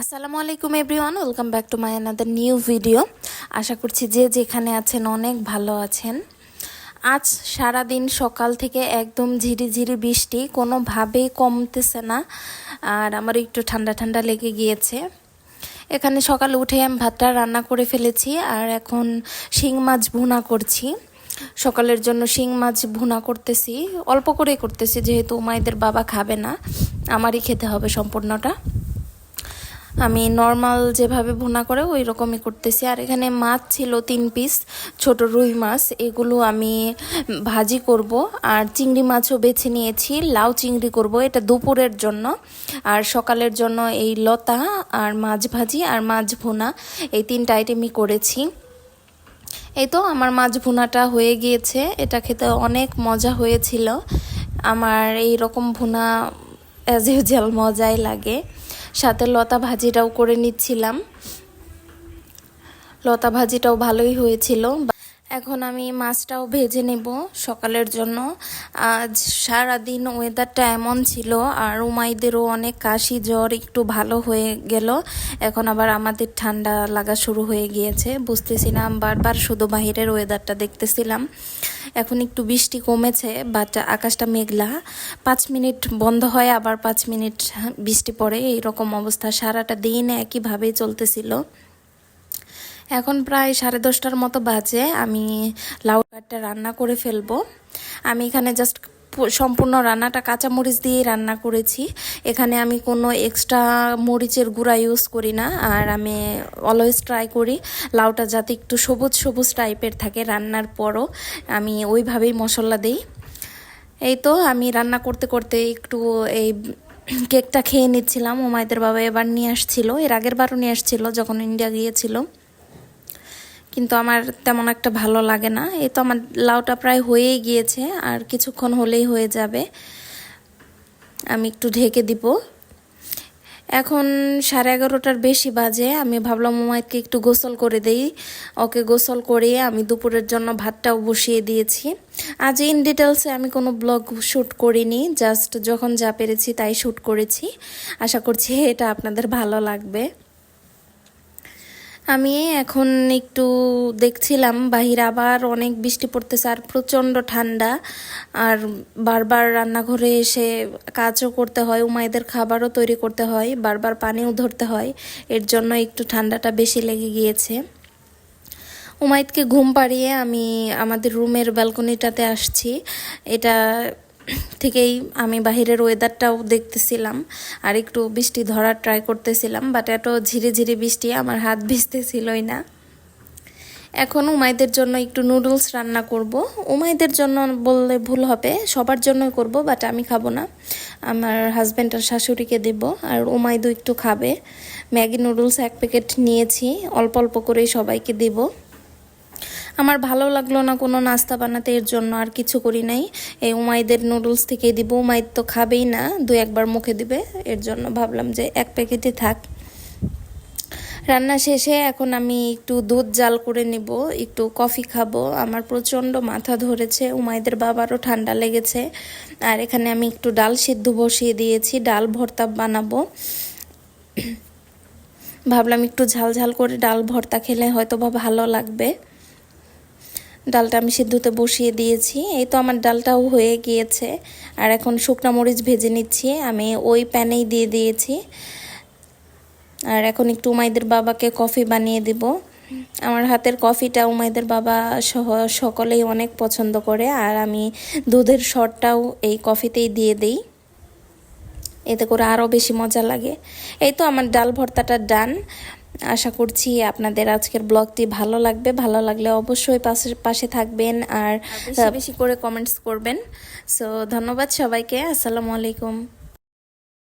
আসসালামু আলাইকুম everyone, welcome back to my another new video. আশা করছি যে যেখানে আছেন অনেক ভালো আছেন। আজ সারা দিন সকাল থেকে একদম ঝিরিঝিরি বৃষ্টি, কোনোভাবেই কমতেছে না। আর আমার একটু ঠান্ডা ঠান্ডা লেগে গিয়েছে। এখানে সকালে উঠে আমি ভাতটা রান্না করে ফেলেছি আর এখন শিং মাছ ভুনা করছি। সকালের জন্য শিং মাছ ভুনা করতেছি, অল্প করেই করতেছি যেহেতু উমাইদের বাবা খাবে না, আমারই খেতে হবে সম্পূর্ণটা। আমি নর্মাল যেভাবে ভুনা করে ওই রকমই করতেছি। আর এখানে মাছ ছিল 3 পিস ছোট রুই মাছ, এগুলো আমি ভাজি করব। আর চিংড়ি মাছও বেছে নিয়েছি, লাউ চিংড়ি করব, এটা দুপুরের জন্য। আর সকালের জন্য এই লতা আর মাছ ভাজি আর মাছ ভুনা, এই 3টা আইটেমই করেছি। এই তো আমার মাছ ভুনাটা হয়ে গিয়েছে, এটা খেতে অনেক মজা হয়েছিল। আমার এই রকম ভুনা অ্যাজ ইউজুয়াল মজাই লাগে। সাথে লতা ভাজিটাও করে নিচ্ছিলাম, লতা ভাজিটাও ভালোই হয়েছিল। এখন আমি মাছটাও ভেজে নেব সকালের জন্য। আজ সারাদিন ওয়েদারটা এমন ছিল আর উমাইদেরও অনেক কাশি জ্বর একটু ভালো হয়ে গেল, এখন আবার আমাদের ঠান্ডা লাগা শুরু হয়ে গিয়েছে। বুঝতেছিলাম, বারবার শুধু বাহিরের ওয়েদারটা দেখতেছিলাম। এখন একটু বৃষ্টি কমেছে, বাট আকাশটা মেঘলা। 5 মিনিট বন্ধ হয়, আবার 5 মিনিট বৃষ্টি পড়ে, এইরকম অবস্থা সারাটা দিন একইভাবেই চলতেছিল। এখন প্রায় 10:30টার মতো বাজে, আমি লাউ ডাঁটাটা রান্না করে ফেলবো। আমি এখানে জাস্ট সম্পূর্ণ রান্নাটা কাঁচামরিচ দিয়েই রান্না করেছি। এখানে আমি কোনো এক্সট্রা মরিচের গুঁড়া ইউজ করি না। আর আমি অলওয়েজ ট্রাই করি লাউটা যাতে একটু সবুজ সবুজ টাইপের থাকে, রান্নার পরও আমি ওইভাবেই মশলা দিই। এই তো আমি রান্না করতে করতে একটু এই কেকটা খেয়ে নিচ্ছিলাম। উমাইদের বাবা এবার নিয়ে আসছিল, এর আগের বারও নিয়ে আসছিল যখন ইন্ডিয়া গিয়েছিল, কিন্তু আমার তেমন একটা ভালো লাগে না। এই তো আমার লাউটা প্রায় হয়েই গিয়েছে, আর কিছুক্ষণ হলেই হয়ে যাবে। আমি একটু ঢেকে দিব। এখন 11:30টার বেশি বাজে, আমি ভাবলাম উমাইদকে একটু গোসল করে দেই। ওকে গোসল করিয়ে আমি দুপুরের জন্য ভাতটাও বসিয়ে দিয়েছি। আজ ইন ডিটেলসে আমি কোনো ব্লগ শ্যুট করিনি, জাস্ট যখন যা পেরেছি তাই শ্যুট করেছি। আশা করছি এটা আপনাদের ভালো লাগবে। আমি এখন একটু দেখছিলাম বাহিরে আবার অনেক বৃষ্টি পড়তেছে আর প্রচণ্ড ঠান্ডা। আর বারবার রান্নাঘরে এসে কাজও করতে হয়, উমাইদের খাবারও তৈরি করতে হয়, বারবার পানিও ধরতে হয়, এর জন্য একটু ঠান্ডাটা বেশি লেগে গিয়েছে। উমাইদকে ঘুম পাড়িয়ে আমি আমাদের রুমের ব্যালকনিটাতে আসছি। এটা থেকেই আমি বাহিরের ওয়েদারটাও দেখতেছিলাম আর একটু বৃষ্টি ধরার ট্রাই করতেছিলাম, বাট এত ঝিরি ঝিরি বৃষ্টি আমার হাত ভিজতেছিলই না। এখন উমাইদের জন্য একটু নুডলস রান্না করব। উমাইদের জন্য বললে ভুল হবে, সবার জন্যই করব, বাট আমি খাবো না, আমার হাজব্যান্ড আর শাশুড়িকে দেব। আর উমাইদও একটু খাবে। ম্যাগি নুডলস 1 প্যাকেট নিয়েছি, অল্প অল্প করেই সবাইকে দেব। আমার ভালো লাগলো না কোনো নাস্তা বানাতে, এর জন্য আর কিছু করি নাই। এই উমাইদের নুডলস থেকেই দিব, উমাইদ তো খাবেই না, 2-1 বার মুখে দিবে, এর জন্য ভাবলাম যে 1 প্যাকেটই থাক। রান্না শেষে এখন আমি একটু দুধ জাল করে নিব, একটু কফি খাবো। আমার প্রচণ্ড মাথা ধরেছে, উমাইদের বাবারও ঠান্ডা লেগেছে। আর এখানে আমি একটু ডাল সিদ্ধ বসিয়ে দিয়েছি, ডাল ভর্তা বানাবো। ভাবলাম একটু ঝাল ঝাল করে ডাল ভর্তা খেলে হয়তো বা ভালো লাগবে। ডালটা আমি সিদ্ধতে বসিয়ে দিয়েছি। এই তো আমার ডালটাও হয়ে গিয়েছে। আর এখন শুকনা মরিচ ভেজে নিচ্ছি, আমি ওই প্যানেই দিয়ে দিয়েছি। আর এখন একটু উমাইদের বাবাকে কফি বানিয়ে দিব। আমার হাতের কফিটা উমাইদের বাবা সহ সকলেই অনেক পছন্দ করে, আর আমি দুধের শটটাও এই কফিতেই দিয়ে দিই, এতে করে আরও বেশি মজা লাগে। এই তো আমার ডাল ভর্তাটা ডান। আশা করছি আপনাদের আজকের ব্লগটি ভালো লাগবে, ভালো লাগলে অবশ্যই পাশে থাকবেন আর বেশি বেশি করে কমেন্টস করবেন। সো ধন্যবাদ সবাইকে, আসসালামু আলাইকুম।